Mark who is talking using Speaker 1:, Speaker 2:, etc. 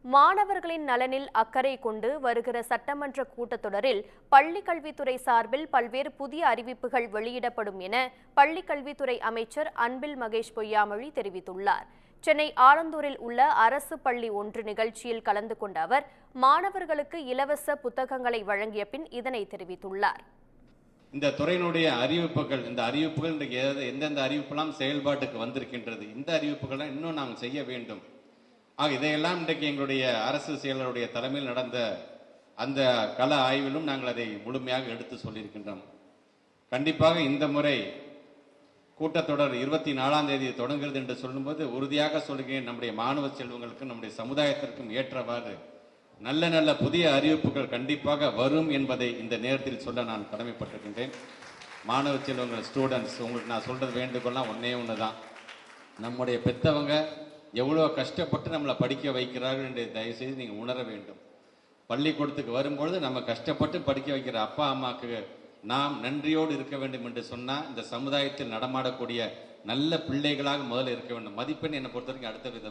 Speaker 1: மாணவர்களின் நலனில் அக்கறை கொண்டு வருகிற சட்டமன்ற கூட்டத்தொடரில் பள்ளிக் கல்வித்துறை சார்பில் பல்வேறு புதிய அறிவிப்புகள் வெளியிடப்படும் என பள்ளிக் கல்வித்துறை அமைச்சர் அன்பில் மகேஷ் பொய்யாமொழி தெரிவித்துள்ளார். சென்னை ஆலந்தூரில் உள்ள அரசு பள்ளி ஒன்று நிகழ்ச்சியில் கலந்து கொண்ட அவர் மாணவர்களுக்கு இலவச புத்தகங்களை வழங்கிய பின் இதனை தெரிவித்துள்ளார்.
Speaker 2: இந்த துறையினுடைய அறிவிப்புகள் இன்றைக்கு எந்தெந்த அறிவிப்பெல்லாம் செயல்பாட்டுக்கு வந்திருக்கின்றது, இந்த அறிவிப்புகளை இன்னும் நாம் செய்ய வேண்டும். இதையெல்லாம் இன்றைக்கு எங்களுடைய அரசு செயலருடைய தலைமையில் நடந்த அந்த கள ஆய்விலும் நாங்கள் அதை முழுமையாக எடுத்து சொல்லியிருக்கின்றோம். கண்டிப்பாக இந்த முறை கூட்டத்தொடர் 24ஆம் தேதி தொடங்குகிறது என்று சொல்லும்போது உறுதியாக சொல்கிறேன், நம்முடைய மாணவ செல்வங்களுக்கும் நம்முடைய சமுதாயத்திற்கும் ஏற்றவாறு நல்ல நல்ல புதிய அறிவிப்புகள் கண்டிப்பாக வரும் என்பதை இந்த நேரத்தில் சொல்ல நான் கடமைப்பட்டிருக்கின்றேன். மாணவ செல்வங்கள், ஸ்டூடெண்ட்ஸ், உங்களுக்கு நான் சொல்றது வேண்டுகோள்லாம் ஒன்று தான். நம்முடைய பெற்றவங்க எவ்வளோ கஷ்டப்பட்டு நம்மளை படிக்க வைக்கிறார்கள் என்று தயவுசெய்து நீங்கள் உணர வேண்டும். பள்ளிக்கூடத்துக்கு வரும்பொழுது நம்ம கஷ்டப்பட்டு படிக்க வைக்கிற அப்பா அம்மாவுக்கு நாம் நன்றியோடு இருக்க வேண்டும் என்று சொன்னால் இந்த சமுதாயத்தில் நடமாடக்கூடிய நல்ல பிள்ளைகளாக முதல்ல இருக்க வேண்டும். மதிப்பெண் என்னை பொறுத்த வரைக்கும் அடுத்த